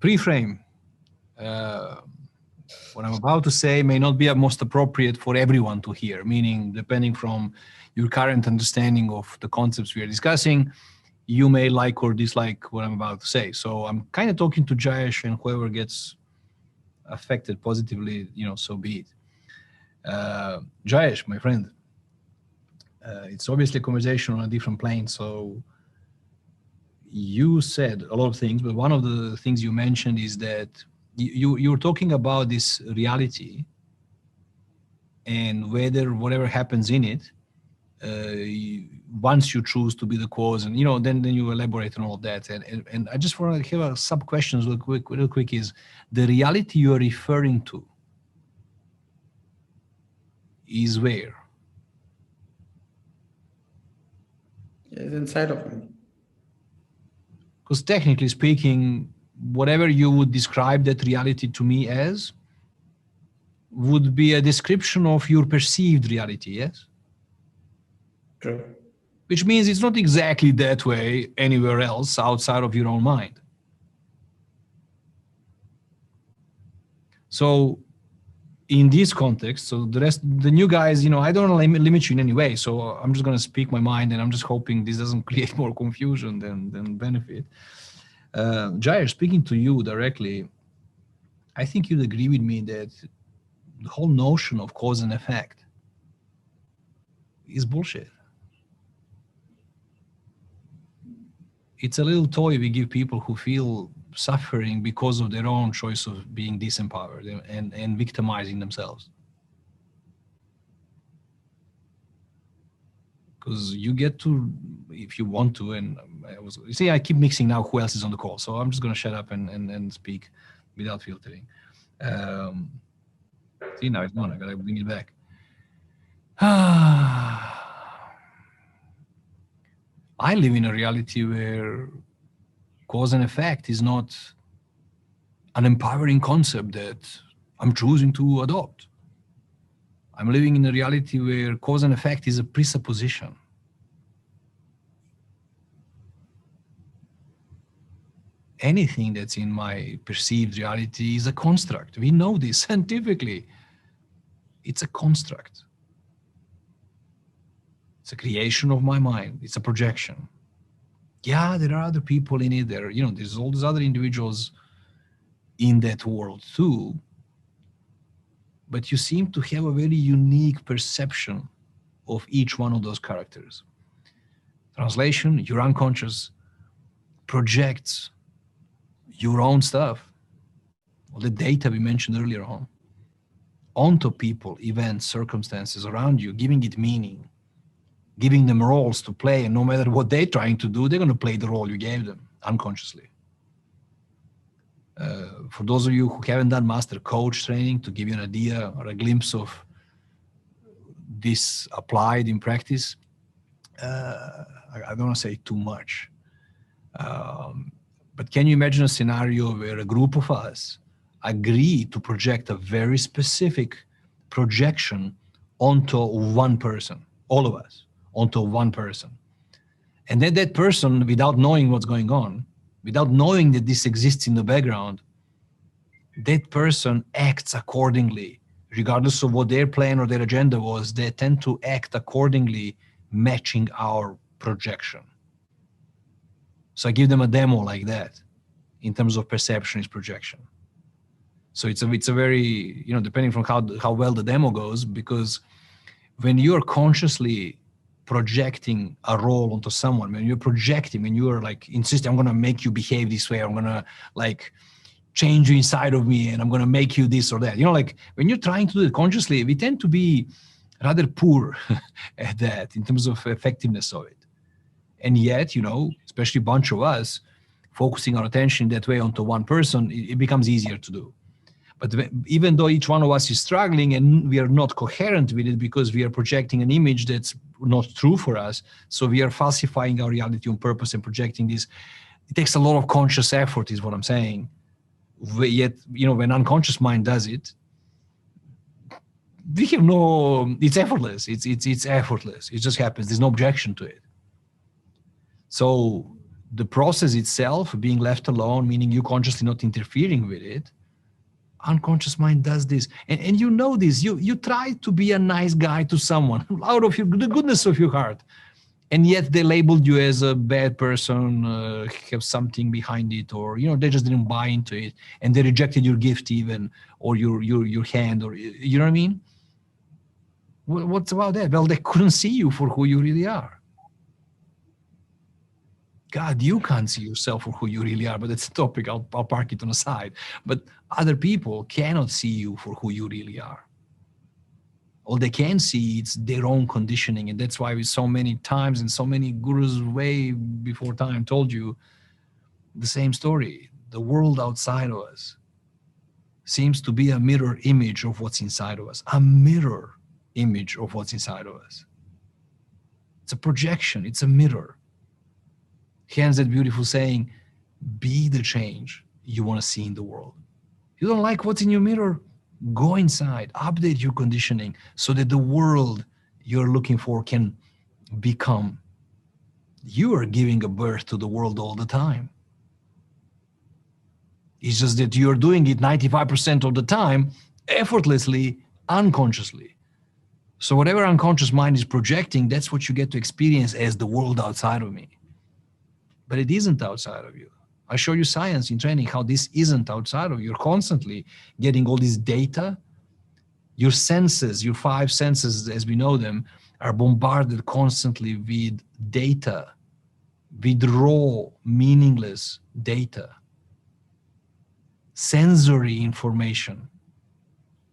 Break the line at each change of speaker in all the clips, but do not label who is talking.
Pre-frame. What I'm about to say may not be most appropriate for everyone to hear, meaning depending from your current understanding of the concepts we are discussing, you may like or dislike what I'm about to say. So I'm kind of talking to Jayesh, and whoever gets affected positively, so be it. Jayesh, my friend, it's obviously a conversation on a different plane. So you said a lot of things, but one of the things you mentioned is that you're talking about this reality and whether whatever happens in it, once you choose to be the cause, and then you elaborate on all of that. And I just want to have a sub questions real quick is the reality you're referring to is where?
It's inside of me.
Because technically speaking, whatever you would describe that reality to me as would be a description of your perceived reality, yes?
True.
Which means it's not exactly that way anywhere else outside of your own mind. So in this context, so the new guys, I don't want to limit you in any way. So I'm just going to speak my mind, and I'm just hoping this doesn't create more confusion than benefit. Jair, speaking to you directly, I think you'd agree with me that the whole notion of cause and effect is bullshit. It's a little toy we give people who feel suffering because of their own choice of being disempowered and victimizing themselves. Because you get to, if you want to, and I keep mixing now who else is on the call, so I'm just going to shut up and speak without filtering. See, now it's gone. I got to bring it back. I live in a reality where cause and effect is not an empowering concept that I'm choosing to adopt. I'm living in a reality where cause and effect is a presupposition. Anything that's in my perceived reality is a construct. We know this scientifically. It's a construct. It's a creation of my mind. It's a projection. Yeah, there are other people in it. There's all these other individuals in that world too. But you seem to have a very unique perception of each one of those characters. Translation, your unconscious projects your own stuff, all the data we mentioned earlier on, onto people, events, circumstances around you, giving it meaning, giving them roles to play, and no matter what they're trying to do, they're going to play the role you gave them unconsciously. For those of you who haven't done master coach training, to give you an idea or a glimpse of this applied in practice, I don't want to say too much. But can you imagine a scenario where a group of us agree to project a very specific projection onto one person, all of us, onto one person. And then that person, without knowing what's going on, without knowing that this exists in the background, that person acts accordingly, regardless of what their plan or their agenda was. They tend to act accordingly, matching our projection. So I give them a demo like that in terms of perception is projection. So it's a very, depending from how well the demo goes, because when you're consciously projecting a role onto someone, when you're projecting, when you're like insisting, I'm going to make you behave this way, I'm going to like change you inside of me, and I'm going to make you this or that. Like when you're trying to do it consciously, we tend to be rather poor at that in terms of effectiveness of it. And yet, especially a bunch of us focusing our attention that way onto one person, it becomes easier to do. But even though each one of us is struggling and we are not coherent with it because we are projecting an image that's not true for us, so we are falsifying our reality on purpose and projecting this, it takes a lot of conscious effort is what I'm saying. Yet, when unconscious mind does it, we have it's effortless. It's effortless. It just happens. There's no objection to it. So the process itself, being left alone, meaning you consciously not interfering with it, unconscious mind does this. And you know this. You try to be a nice guy to someone out of the goodness of your heart. And yet they labeled you as a bad person, have something behind it, or they just didn't buy into it, and they rejected your gift even, or your hand, or you know what I mean? What's about that? Well, they couldn't see you for who you really are. God, you can't see yourself for who you really are, but that's a topic. I'll park it on the side. But other people cannot see you for who you really are. All they can see it's their own conditioning, and that's why we so many times and so many gurus way before time told you the same story. The world outside of us seems to be a mirror image of what's inside of us, a mirror image of what's inside of us. It's a projection, it's a mirror. Hence that beautiful saying, be the change you want to see in the world. You don't like what's in your mirror? Go inside, update your conditioning so that the world you're looking for can become. You are giving a birth to the world all the time. It's just that you're doing it 95% of the time, effortlessly, unconsciously. So whatever unconscious mind is projecting, that's what you get to experience as the world outside of me. But it isn't outside of you. I show you science in training how this isn't outside of you. You're constantly getting all this data. Your senses, your 5 senses as we know them, are bombarded constantly with data, with raw, meaningless data, sensory information.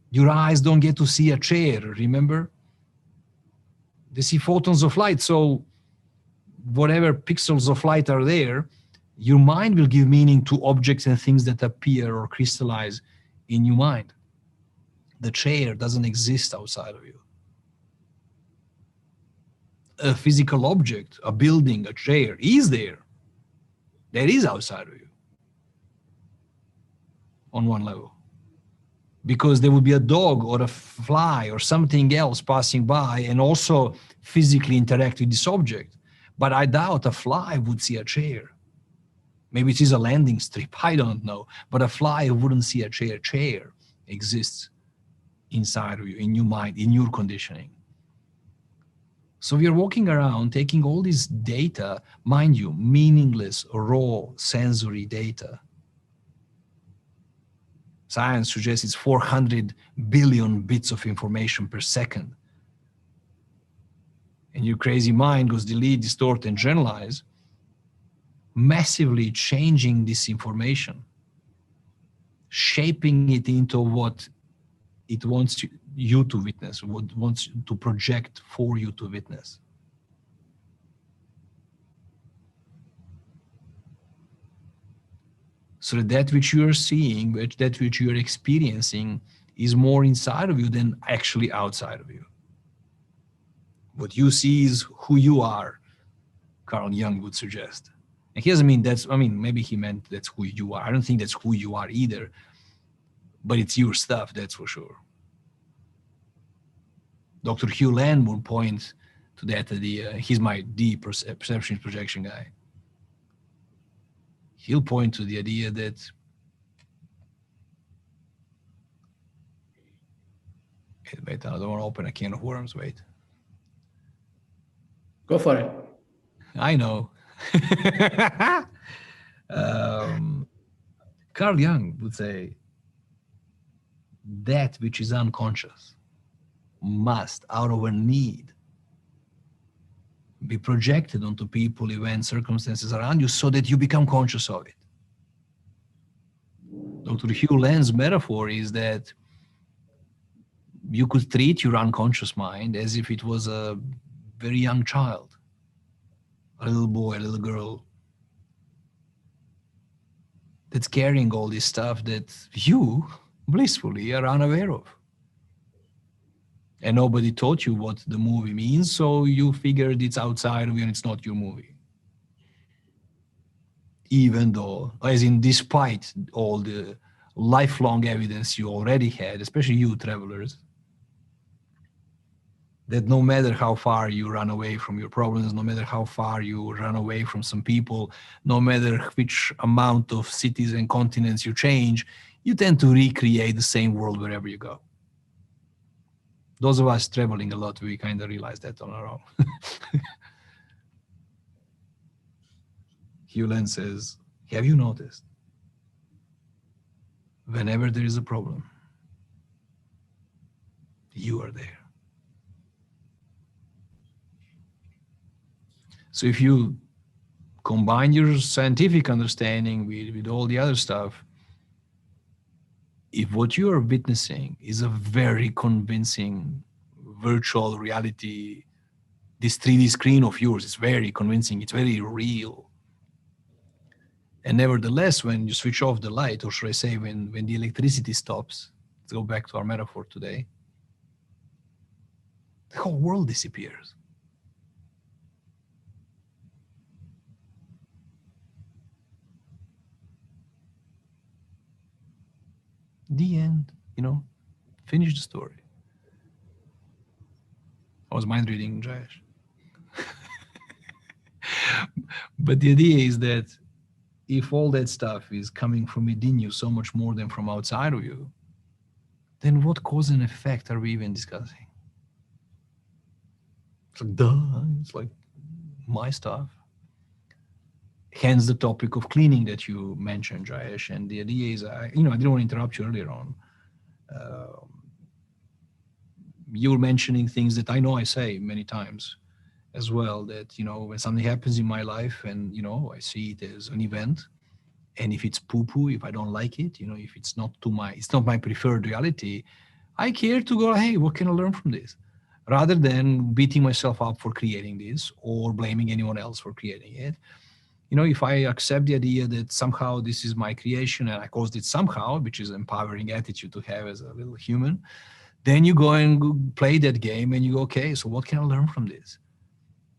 Your eyes don't get to see a chair, remember? They see photons of light, so whatever pixels of light are there, your mind will give meaning to objects and things that appear or crystallize in your mind. The chair doesn't exist outside of you. A physical object, a building, a chair is there. That is outside of you on one level. Because there would be a dog or a fly or something else passing by and also physically interact with this object. But I doubt a fly would see a chair. Maybe it is a landing strip, I don't know. But a fly wouldn't see a chair. Chair exists inside of you, in your mind, in your conditioning. So we are walking around taking all this data, mind you, meaningless, raw, sensory data. Science suggests it's 400 billion bits of information per second. And your crazy mind goes delete, distort, and generalize, massively changing this information, shaping it into what it wants you to witness, what it wants to project for you to witness. So that which you are seeing, that which you are experiencing, is more inside of you than actually outside of you. What you see is who you are, Carl Jung would suggest. And he doesn't mean maybe he meant that's who you are. I don't think that's who you are either, but it's your stuff, that's for sure. Dr. Hugh Land would point to that idea. He's my deep perception projection guy. He'll point to the idea that wait, I don't want to open a can of worms, wait.
Go for it.
I know. Carl Jung would say, that which is unconscious must, out of a need, be projected onto people, events, circumstances around you so that you become conscious of it. Dr. Hugh Land's metaphor is that you could treat your unconscious mind as if it was a very young child, a little boy, a little girl, that's carrying all this stuff that you blissfully are unaware of. And nobody taught you what the movie means, so you figured it's outside of you and it's not your movie. Even though, as in despite all the lifelong evidence you already had, especially you travelers, that no matter how far you run away from your problems, no matter how far you run away from some people, no matter which amount of cities and continents you change, you tend to recreate the same world wherever you go. Those of us traveling a lot, we kind of realize that on our own. Hugh Len says, have you noticed? Whenever there is a problem, you are there. So if you combine your scientific understanding with all the other stuff, if what you are witnessing is a very convincing virtual reality, this 3D screen of yours is very convincing, it's very real. And nevertheless, when you switch off the light, or should I say, when the electricity stops, let's go back to our metaphor today, the whole world disappears. The end, finish the story. I was mind reading, Jayesh. But the idea is that if all that stuff is coming from within you so much more than from outside of you, then what cause and effect are we even discussing? It's like, duh, it's like my stuff. Hence the topic of cleaning that you mentioned, Jayesh. And the idea is, I didn't want to interrupt you earlier on. You were mentioning things that I know I say many times as well, that, when something happens in my life and, I see it as an event, and if it's poo-poo, if I don't like it, if it's not my preferred reality, I care to go, hey, what can I learn from this? Rather than beating myself up for creating this or blaming anyone else for creating it. If I accept the idea that somehow this is my creation and I caused it somehow, which is an empowering attitude to have as a little human, then you go and play that game and you go, okay, so what can I learn from this?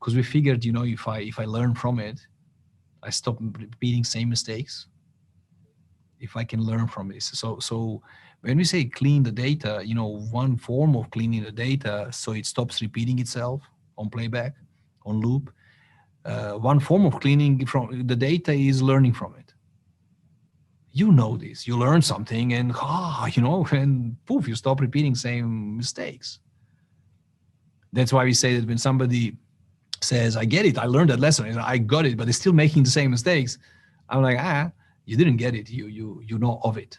Because we figured, if I learn from it, I stop repeating same mistakes. If I can learn from this. So when we say clean the data, one form of cleaning the data so it stops repeating itself on playback, on loop. One form of cleaning from the data is learning from it. You know this. You learn something and and poof, you stop repeating same mistakes. That's why we say that when somebody says, I get it, I learned that lesson, I got it, but they're still making the same mistakes, I'm like, you didn't get it. You know of it.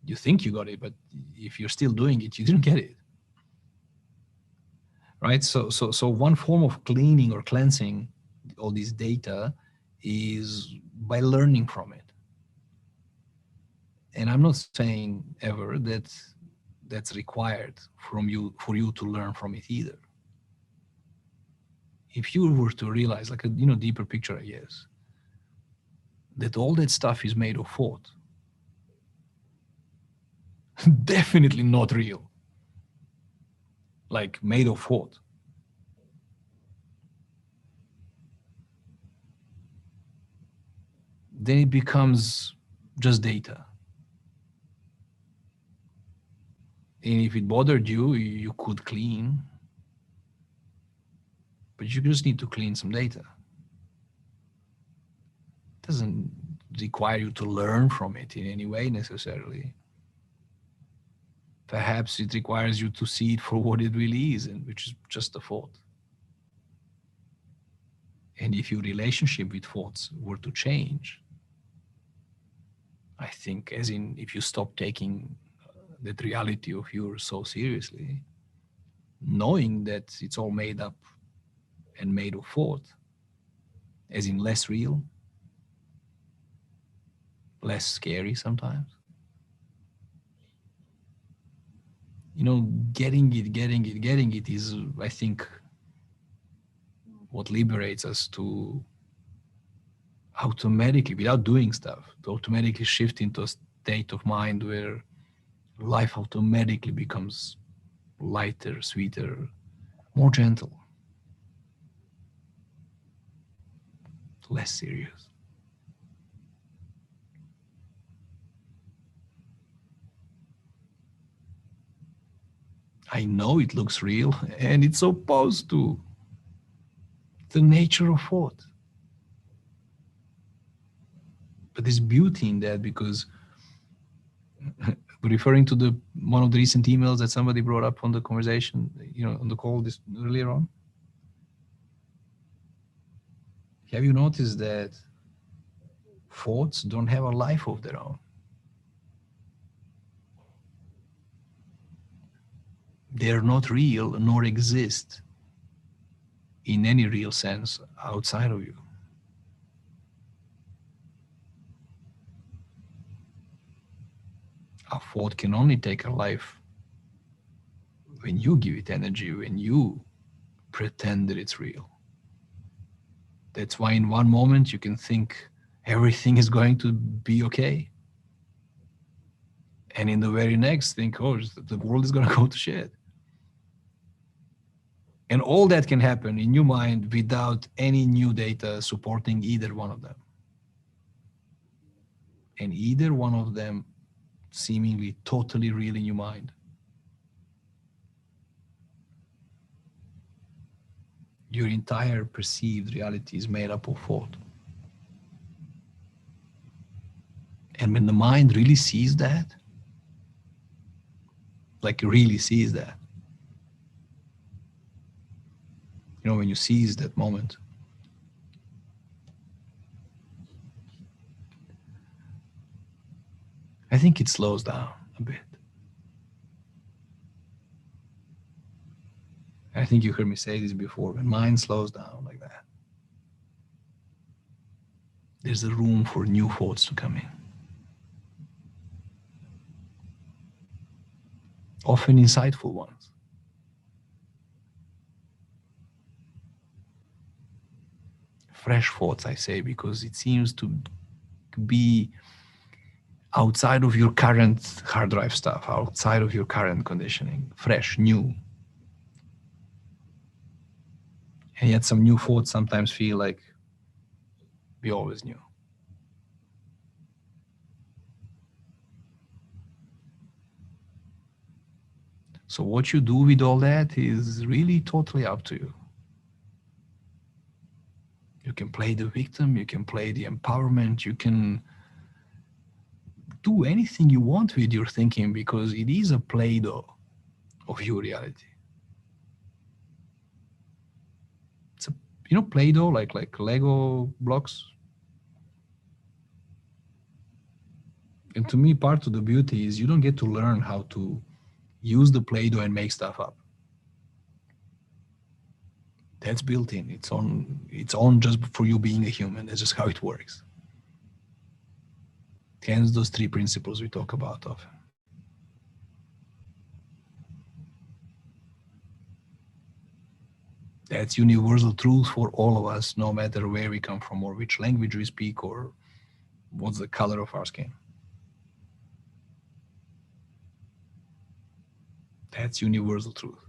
You think you got it, but if you're still doing it, you didn't get it. Right? So one form of cleaning or cleansing all this data is by learning from it. And I'm not saying ever that that's required from you for you to learn from it either. If you were to realize, like a deeper picture, I guess, that all that stuff is made of thought, definitely not real. Like made of thought. Then it becomes just data. And if it bothered you, you could clean, but you just need to clean some data. It doesn't require you to learn from it in any way necessarily. Perhaps it requires you to see it for what it really is, and which is just a thought. And if your relationship with thoughts were to change, I think, as in, if you stop taking that reality of yours so seriously, knowing that it's all made up and made of thought, as in less real, less scary sometimes. Getting it is, I think, what liberates us to automatically, without doing stuff, to automatically shift into a state of mind where life automatically becomes lighter, sweeter, more gentle, less serious. I know it looks real, and it's opposed to the nature of thought. But there's beauty in that, because referring to the one of the recent emails that somebody brought up on the conversation, on the call this earlier on, have you noticed that thoughts don't have a life of their own? They're not real nor exist in any real sense outside of you. A thought can only take a life when you give it energy, when you pretend that it's real. That's why in one moment you can think everything is going to be okay. And in the very next, think, oh, the world is going to go to shit. And all that can happen in your mind without any new data supporting either one of them. And either one of them seemingly totally real in your mind. Your entire perceived reality is made up of thought. And when the mind really sees that, like really sees that, when you seize that moment, I think it slows down a bit. I think you heard me say this before. When mind slows down like that, there's a room for new thoughts to come in. Often insightful ones. Fresh thoughts, I say, because it seems to be outside of your current hard drive stuff, outside of your current conditioning, fresh, new. And yet some new thoughts sometimes feel like we always knew. So what you do with all that is really totally up to you. You can play the victim, you can play the empowerment, you can do anything you want with your thinking, because it is a Play-Doh of your reality. It's a, Play-Doh, like Lego blocks. And to me, part of the beauty is you don't get to learn how to use the Play-Doh and make stuff up. That's built in. It's on just for you being a human. That's just how it works. Hence those three principles we talk about often. That's universal truth for all of us, no matter where we come from or which language we speak or what's the color of our skin. That's universal truth.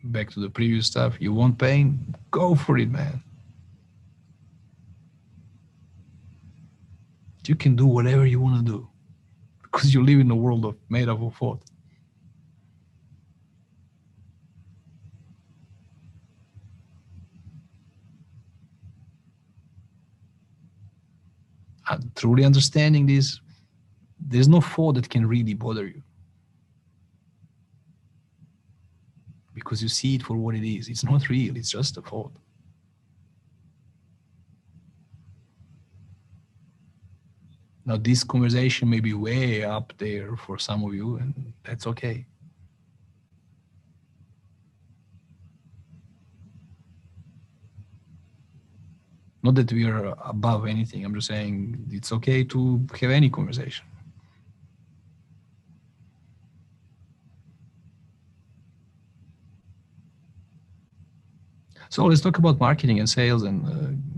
Back to the previous stuff, you want pain? Go for it, man. You can do whatever you want to do because you live in a world made up of thought. And truly understanding this, there's no thought that can really bother you, because you see it for what it is. It's not real, it's just a thought. Now, this conversation may be way up there for some of you, and that's okay. Not that we are above anything. I'm just saying it's okay to have any conversation. So let's talk about marketing and sales and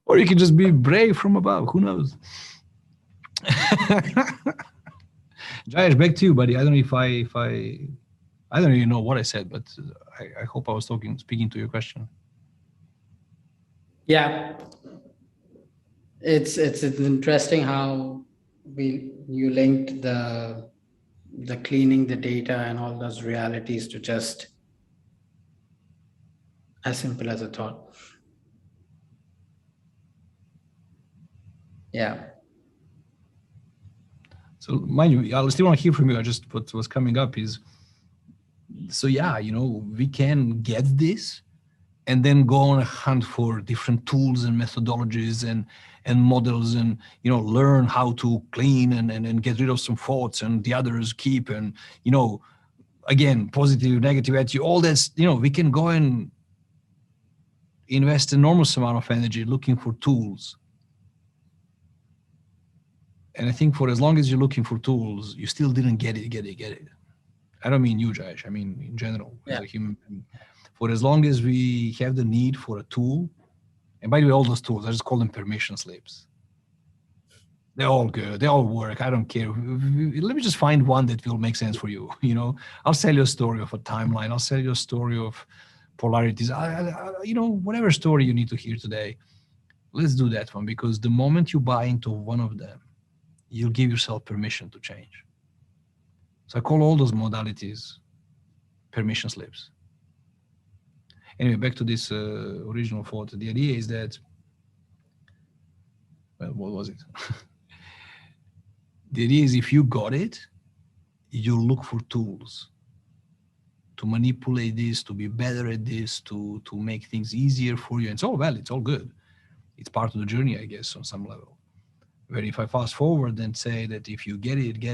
or you can just be brave from above. Who knows? Jayesh, back to you, buddy. I don't know if I don't even know what I said, but I hope I was speaking to your question.
Yeah, it's interesting how you linked the cleaning the data and all those realities to just as simple as a thought. Yeah.
So mind you, I still want to hear from you. I just what was coming up is, so yeah, we can get this and then go on a hunt for different tools and methodologies and models, and learn how to clean and get rid of some faults and the others keep, and again, positive, negative attitude, all this, we can go and invest enormous amount of energy looking for tools. And I think for as long as you're looking for tools, you still didn't get it. I don't mean you, Josh. I mean in general as
Yeah.
a human being. For as long as we have the need for a tool, and by the way, all those tools, I just call them permission slips. They're all good. They all work. I don't care. Let me just find one that will make sense for you. I'll sell you a story of a timeline. I'll sell you a story of polarities. Whatever story you need to hear today, let's do that one, because the moment you buy into one of them, you'll give yourself permission to change. So I call all those modalities permission slips. Anyway, back to this original thought. The idea is that, well, what was it? The idea is, if you got it, you look for tools to manipulate this, to be better at this, to make things easier for you. And it's all valid. It's all good. It's part of the journey, I guess, on some level. Where if I fast forward and say that if you get it, I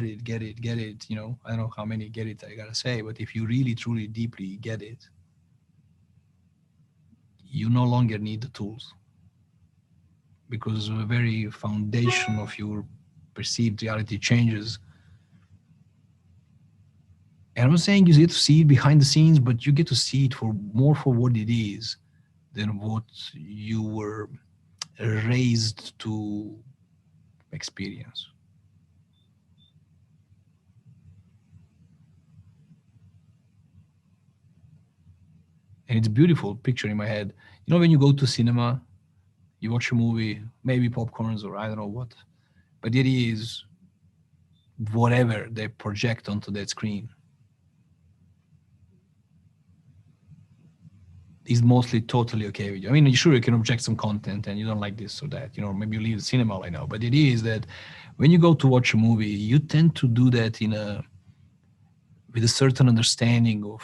don't know how many get it I gotta say, but if you really, truly, deeply get it, you no longer need the tools, because the very foundation of your perceived reality changes. And I'm not saying you get to see it behind the scenes, but you get to see it for more for what it is than what you were raised to experience. And it's a beautiful picture in my head. When you go to cinema, you watch a movie, maybe popcorns or I don't know what, but it is whatever they project onto that screen is mostly totally okay with you. I mean, sure, you can object some content and you don't like this or that, maybe you leave the cinema, I know, but it is that when you go to watch a movie, you tend to do that with a certain understanding of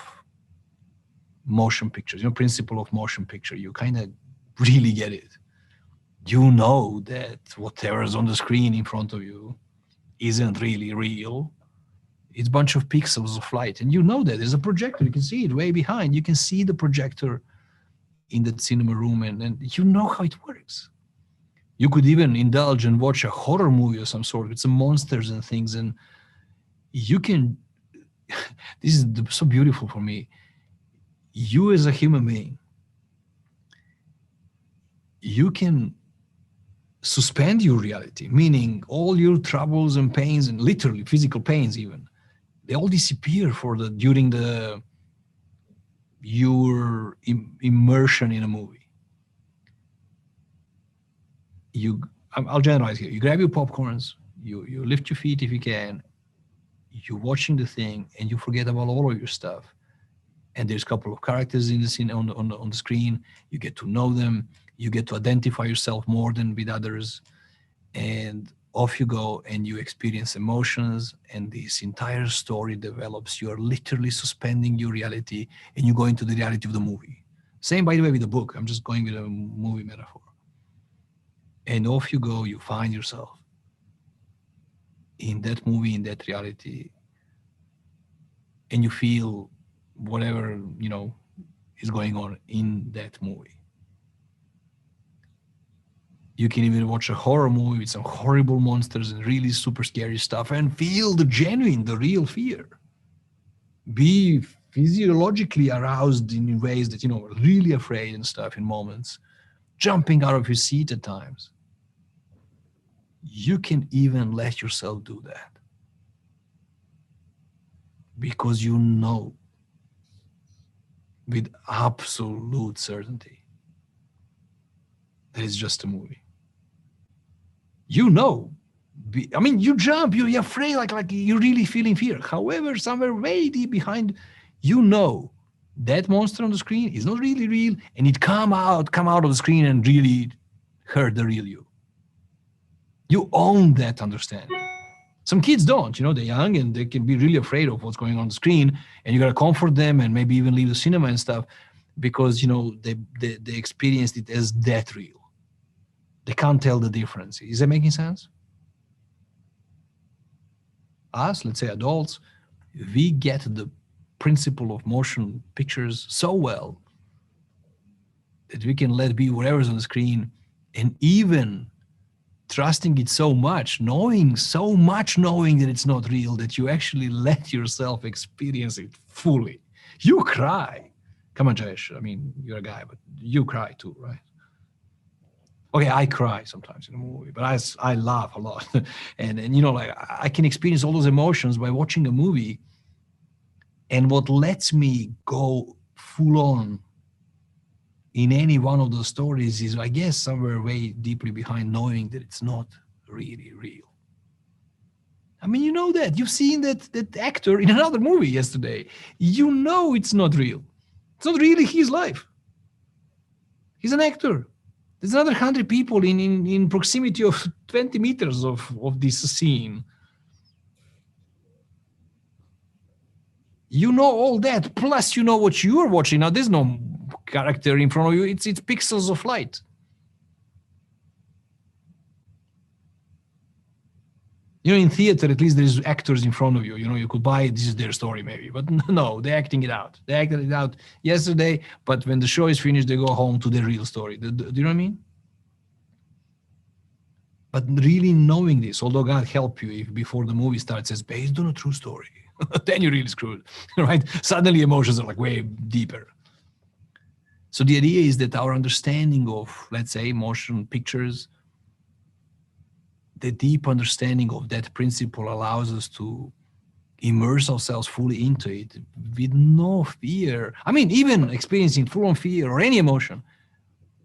motion pictures, principle of motion picture. You kind of really get it. You know that whatever's on the screen in front of you isn't really real. It's a bunch of pixels of light. And you know that there's a projector. You can see it way behind. You can see the projector in that cinema room, and you know how it works. You could even indulge and watch a horror movie of some sort with some monsters and things. And you can, this is so beautiful for me. You as a human being, you can suspend your reality, meaning all your troubles and pains, and literally physical pains even, they all disappear during your immersion in a movie. You, I'll generalize here. You grab your popcorns, you lift your feet if you can, you're watching the thing, and you forget about all of your stuff. And there's a couple of characters in the scene on the screen. You get to know them. You get to identify yourself more than with others, and off you go, and you experience emotions, and this entire story develops. You are literally suspending your reality, and you go into the reality of the movie. Same, by the way, with the book. I'm just going with a movie metaphor. And off you go. You find yourself in that movie, in that reality, and you feel whatever is going on in that movie. You can even watch a horror movie with some horrible monsters and really super scary stuff and feel the real fear. Be physiologically aroused in ways that, really afraid and stuff in moments, jumping out of your seat at times. You can even let yourself do that because you know with absolute certainty that it's just a movie. You know, I mean, you jump, you're afraid, like you're really feeling fear. However, somewhere way deep behind, you know that monster on the screen is not really real, and it come out of the screen and really hurt the real you. You own that understanding. Some kids don't, they're young and they can be really afraid of what's going on the screen, and you gotta comfort them and maybe even leave the cinema and stuff because they experienced it as that real. They can't tell the difference. Is that making sense? Us, let's say adults, we get the principle of motion pictures so well that we can let be whatever's on the screen, and even trusting it so much, knowing that it's not real, that you actually let yourself experience it fully. You cry. Come on, Jayesh. I mean, you're a guy, but you cry too, right? Okay, I cry sometimes in a movie, but I laugh a lot. and like I can experience all those emotions by watching a movie. And what lets me go full on in any one of those stories is, I guess, somewhere way deeply behind knowing that it's not really real. I mean, you know that. You've seen that actor in another movie yesterday. You know it's not real. It's not really his life. He's an actor. There's another 100 people in proximity of 20 meters of this scene. You know all that, plus you know what you're watching. Now, there's no character in front of you. It's pixels of light. In theater, at least there's actors in front of you. You could buy, this is their story maybe, but no, they're acting it out. They acted it out yesterday, but when the show is finished, they go home to their real story. Do you know what I mean? But really knowing this, although God help you if before the movie starts says based on a true story, then you're really screwed, right? Suddenly emotions are like way deeper. So the idea is that our understanding of, let's say, motion pictures, the deep understanding of that principle allows us to immerse ourselves fully into it with no fear. I mean, even experiencing full-on fear or any emotion,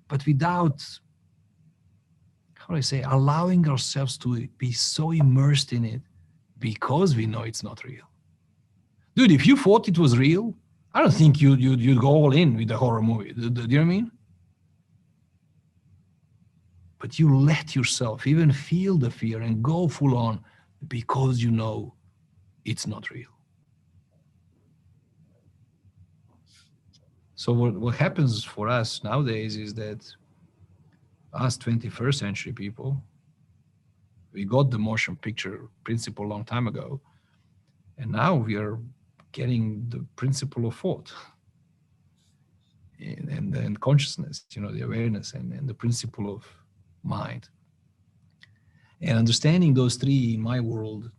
but without, how do I say, allowing ourselves to be so immersed in it because we know it's not real. Dude, if you thought it was real, I don't think you'd go all in with the horror movie. Do you know what I mean? But you let yourself even feel the fear and go full on because you know it's not real. So what happens for us nowadays is that us 21st century people, we got the motion picture principle a long time ago, and now we are getting the principle of thought and consciousness, the awareness and the principle of mind. And understanding those three in my world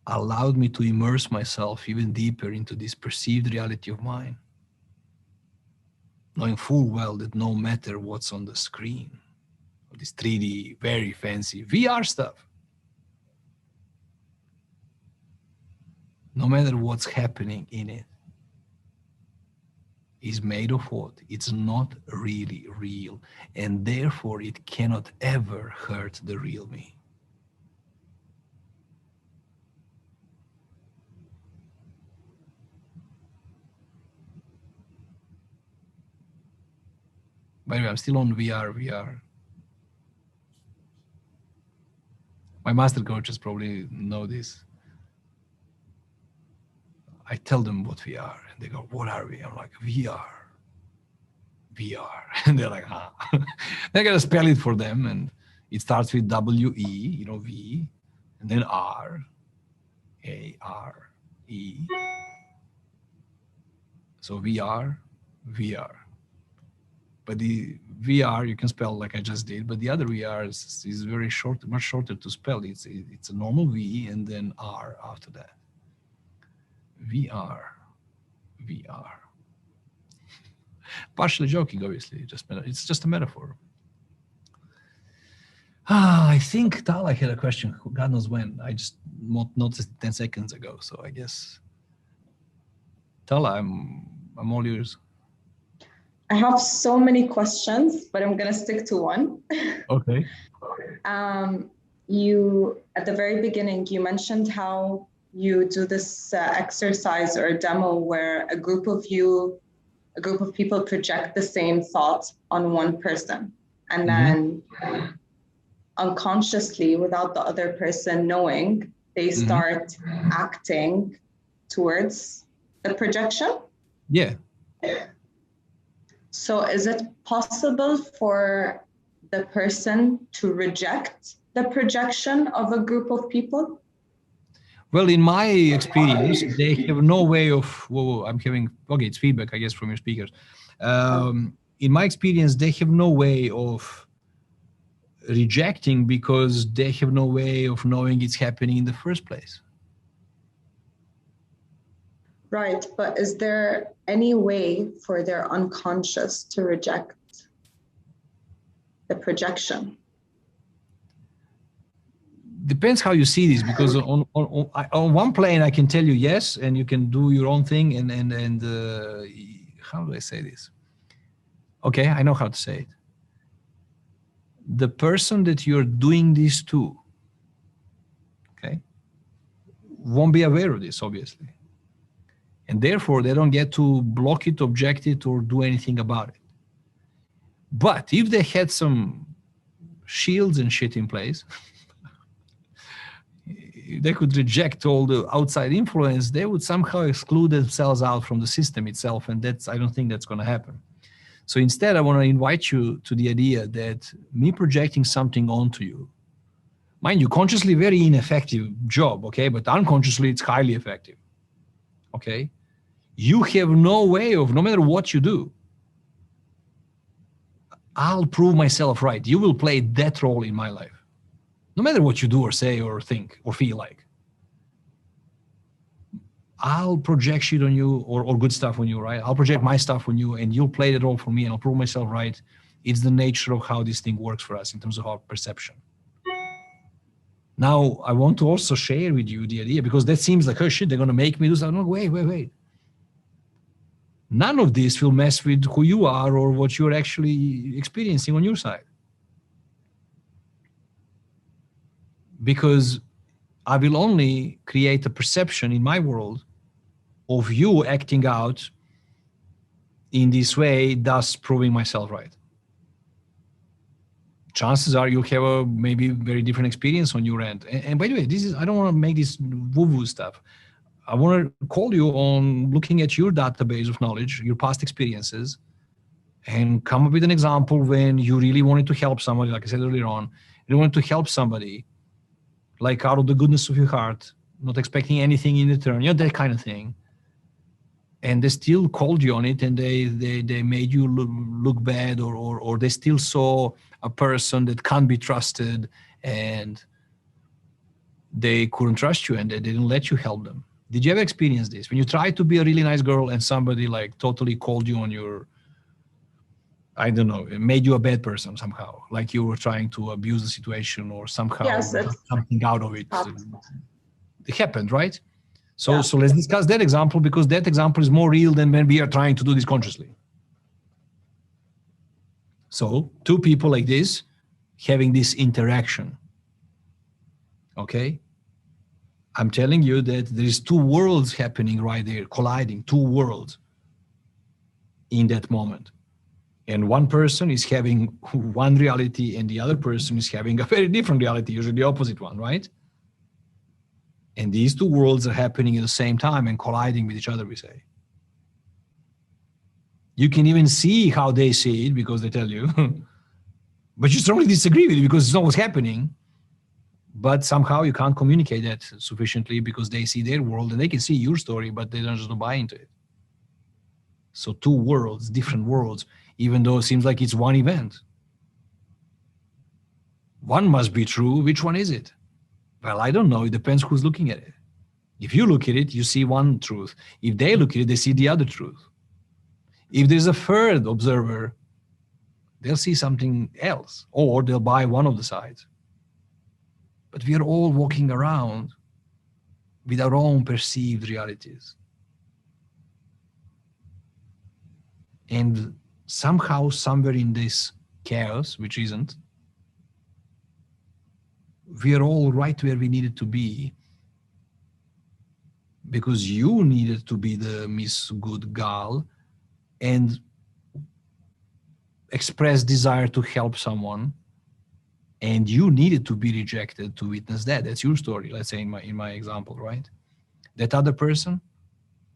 allowed me to immerse myself even deeper into this perceived reality of mine, knowing full well that no matter what's on the screen, or this 3D, very fancy VR stuff, no matter what's happening in it, is made of what? It's not really real, and therefore it cannot ever hurt the real me. By the way, I'm still on VR. My master coaches probably know this. I tell them what we are, and they go, "What are we?" I'm like, VR. And they're like, huh. I gotta spell it for them, and it starts with W-E, V, and then R-A-R-E. So VR. But the VR you can spell like I just did, but the other VR is very short, much shorter to spell. It's a normal V and then R after that. VR. Partially joking, obviously. It's just a metaphor. I think Tala had a question. God knows when. I just noticed 10 seconds ago. So I guess Tala, I'm all yours.
I have so many questions, but I'm going to stick to one.
Okay.
You, at the very beginning, you mentioned how you do this exercise or demo where a group of people project the same thought on one person. And then unconsciously, without the other person knowing, they start acting towards the projection.
Yeah.
So is it possible for the person to reject the projection of a group of people?
Well, in my experience, they have no way of, I'm having, okay, it's feedback, I guess, from your speakers. In my experience, they have no way of rejecting because they have no way of knowing it's happening in the first place.
Right, but is there any way for their unconscious to reject the projection?
Depends how you see this, because on one plane I can tell you yes, and you can do your own thing, and how do I say this? Okay, I know how to say it. The person that you're doing this to, okay, won't be aware of this, obviously. And therefore, they don't get to block it, object it, or do anything about it. But if they had some shields and shit in place, they could reject all the outside influence, they would somehow exclude themselves out from the system itself. And I don't think that's going to happen. So instead, I want to invite you to the idea that me projecting something onto you, mind you, consciously very ineffective job, okay? But unconsciously, it's highly effective, okay? You have no way of, no matter what you do, I'll prove myself right. You will play that role in my life. No matter what you do or say or think or feel like. I'll project shit on you or good stuff on you, right? I'll project my stuff on you and you'll play that role for me and I'll prove myself right. It's the nature of how this thing works for us in terms of our perception. Now, I want to also share with you the idea, because that seems like, oh shit, they're going to make me do something. No, wait. None of this will mess with who you are or what you're actually experiencing on your side. Because I will only create a perception in my world of you acting out in this way, thus proving myself right. Chances are you'll have a maybe very different experience on your end. And by the way, I don't want to make this woo-woo stuff. I want to call you on looking at your database of knowledge, your past experiences, and come up with an example when you really wanted to help somebody, like I said earlier on, you wanted to help somebody, like out of the goodness of your heart, not expecting anything in return, that kind of thing. And they still called you on it, and they made you look bad, or they still saw a person that can't be trusted, and they couldn't trust you, and they didn't let you help them. Did you ever experience this? When you tried to be a really nice girl and somebody like totally called you on your, I don't know, it made you a bad person somehow, like you were trying to abuse the situation or somehow something out of it. It happened, right? So let's discuss that example, because that example is more real than when we are trying to do this consciously. So two people like this having this interaction, okay? I'm telling you that there's two worlds happening right there, colliding, two worlds in that moment. And one person is having one reality and the other person is having a very different reality, usually the opposite one, right? And these two worlds are happening at the same time and colliding with each other, we say. You can even see how they see it because they tell you, but you strongly disagree with it because it's not what's happening. But somehow you can't communicate that sufficiently because they see their world and they can see your story, but they don't just buy into it. So two worlds, different worlds, even though it seems like it's one event. One must be true. Which one is it? Well, I don't know. It depends who's looking at it. If you look at it, you see one truth. If they look at it, they see the other truth. If there's a third observer, they'll see something else, or they'll buy one of the sides. But we are all walking around with our own perceived realities. And somehow, somewhere in this chaos, which isn't, we are all right where we needed to be, because you needed to be the Miss Good Gal and express desire to help someone, and you needed to be rejected to witness that. That's your story, let's say, in my example, right? That other person,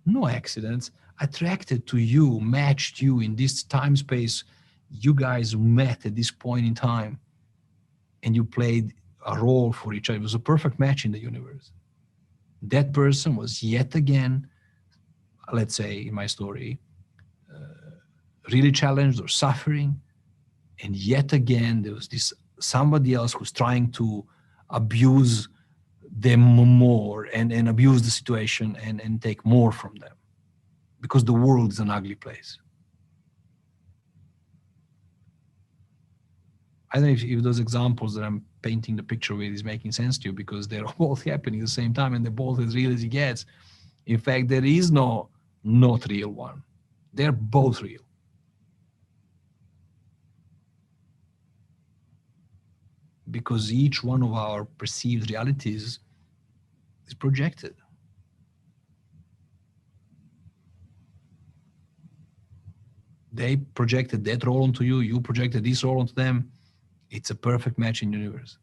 no accidents, attracted to you, matched you in this time space. You guys met at this point in time, and you played a role for each other. It was a perfect match in the universe. That person was yet again, let's say in my story, really challenged or suffering, and yet again there was this somebody else who's trying to abuse them more and abuse the situation and take more from them, because the world is an ugly place. I don't know if those examples that I'm painting the picture with is making sense to you, because they're both happening at the same time and they're both as real as it gets. In fact, there is no not real one. They're both real. Because each one of our perceived realities is projected. They projected that role onto you, you projected this role onto them. It's a perfect match in the universe.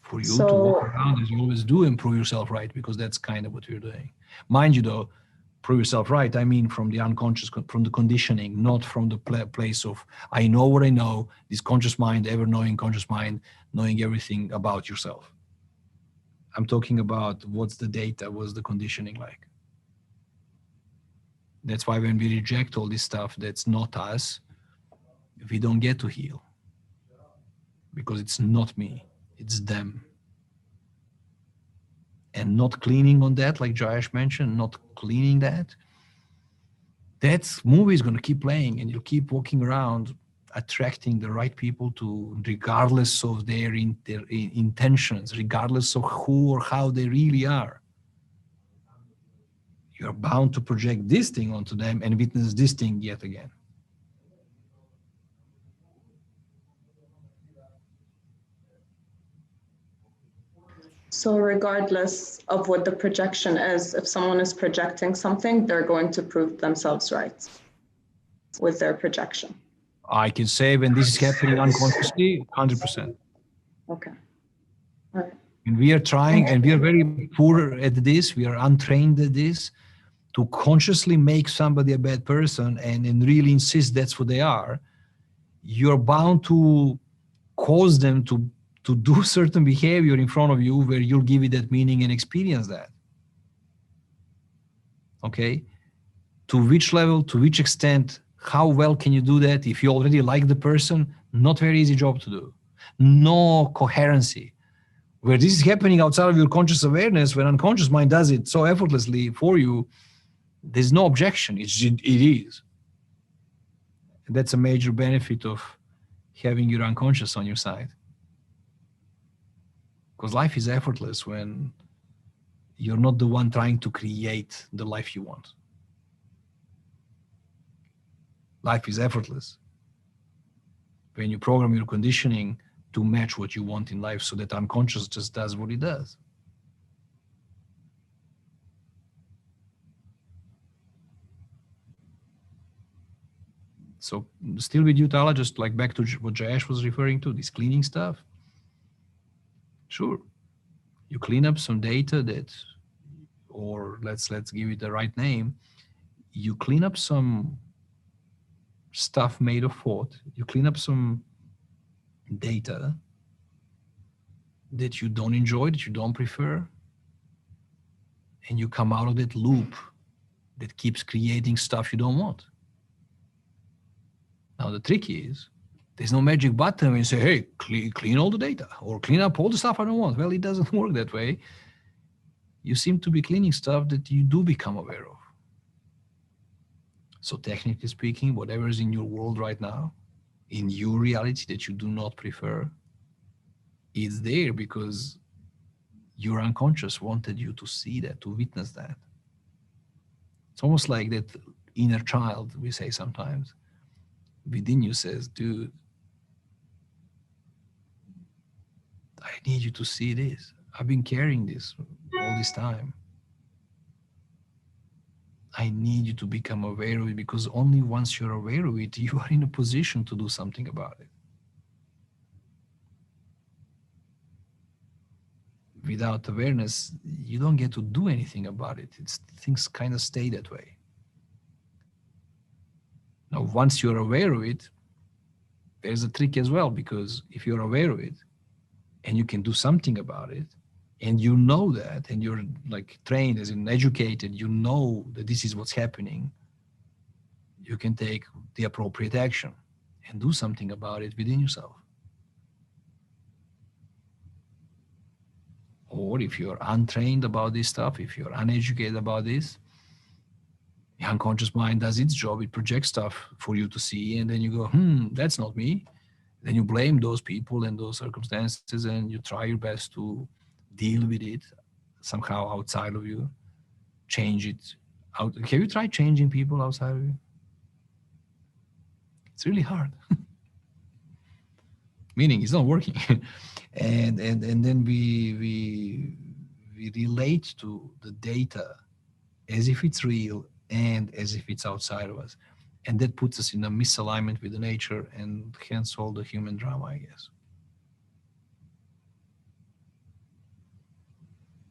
For you to walk around as you always do and prove yourself right, because that's kind of what we're doing. Mind you though, prove yourself right, I mean from the unconscious, from the conditioning, not from the place of, I know what I know, this conscious mind, ever-knowing conscious mind, knowing everything about yourself. I'm talking about what's the data, what's the conditioning like. That's why when we reject all this stuff that's not us, we don't get to heal. Because it's not me, it's them. And not cleaning on that, like Jayesh mentioned, not cleaning that movie is going to keep playing, and you'll keep walking around attracting the right people to, regardless of their intentions, regardless of who or how they really are. You're bound to project this thing onto them and witness this thing yet again.
So regardless of what the projection is, if someone is projecting something, they're going to prove themselves right with their projection.
I can say when this is happening unconsciously, 100%.
Okay. All right.
And we are trying, and we are very poor at this, we are untrained at this, to consciously make somebody a bad person and really insist that's what they are. You're bound to cause them to do certain behavior in front of you where you'll give it that meaning and experience that. Okay? To which level, to which extent, how well can you do that if you already like the person? Not very easy job to do. No coherency. Where this is happening outside of your conscious awareness, when unconscious mind does it so effortlessly for you, there's no objection. It is. And that's a major benefit of having your unconscious on your side. Because life is effortless when you're not the one trying to create the life you want. Life is effortless when you program your conditioning to match what you want in life, so that unconscious just does what it does. So still with you, Tala, just like back to what Jayesh was referring to, this cleaning stuff. Sure, you clean up some data that, or let's give it the right name. You clean up some stuff made of thought. You clean up some data that you don't enjoy, that you don't prefer, and you come out of that loop that keeps creating stuff you don't want. Now the trick is, there's no magic button when you say, hey, clean all the data or clean up all the stuff I don't want. Well, it doesn't work that way. You seem to be cleaning stuff that you do become aware of. So technically speaking, whatever is in your world right now, in your reality that you do not prefer, it's there because your unconscious wanted you to see that, to witness that. It's almost like that inner child, we say sometimes, within you says, dude, I need you to see this. I've been carrying this all this time. I need you to become aware of it, because only once you're aware of it, you are in a position to do something about it. Without awareness, you don't get to do anything about it. Things kind of stay that way. Now, once you're aware of it, there's a trick as well, because if you're aware of it and you can do something about it, and you know that, and you're like trained, as in educated, you know that this is what's happening, you can take the appropriate action and do something about it within yourself. Or if you're untrained about this stuff, if you're uneducated about this, the unconscious mind does its job. It projects stuff for you to see, and then you go, that's not me. Then you blame those people and those circumstances, and you try your best to deal with it somehow outside of you, change it out. Have you tried changing people outside of you? It's really hard. Meaning it's not working. and then we relate to the data as if it's real and as if it's outside of us. And that puts us in a misalignment with the nature, and hence all the human drama, I guess.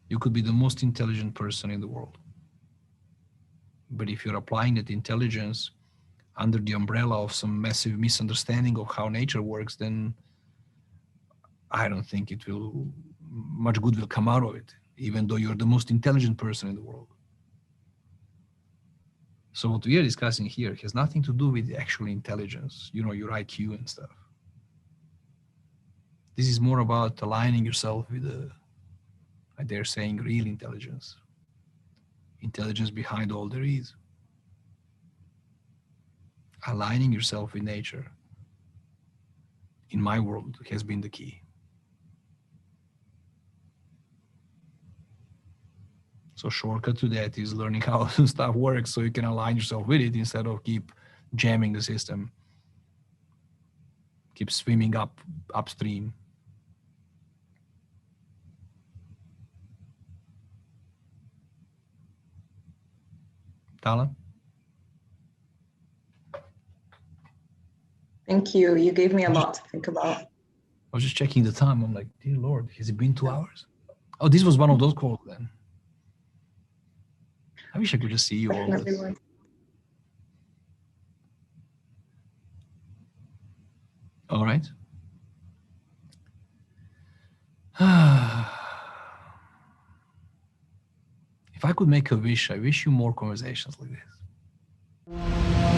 You could be the most intelligent person in the world, but if you're applying that intelligence under the umbrella of some massive misunderstanding of how nature works, then I don't think much good will come out of it, even though you're the most intelligent person in the world. So what we are discussing here has nothing to do with the actual intelligence, your IQ and stuff. This is more about aligning yourself with I dare saying, real intelligence. Intelligence behind all there is. Aligning yourself with nature, in my world, has been the key. So shortcut to that is learning how stuff works so you can align yourself with it instead of keep jamming the system, keep swimming upstream. Tala?
Thank you. You gave me a lot to think about.
I was just checking the time. I'm like, dear Lord, has it been 2 hours? Oh, this was one of those calls then. I wish I could just see you all. All right. If I could make a wish, I wish you more conversations like this.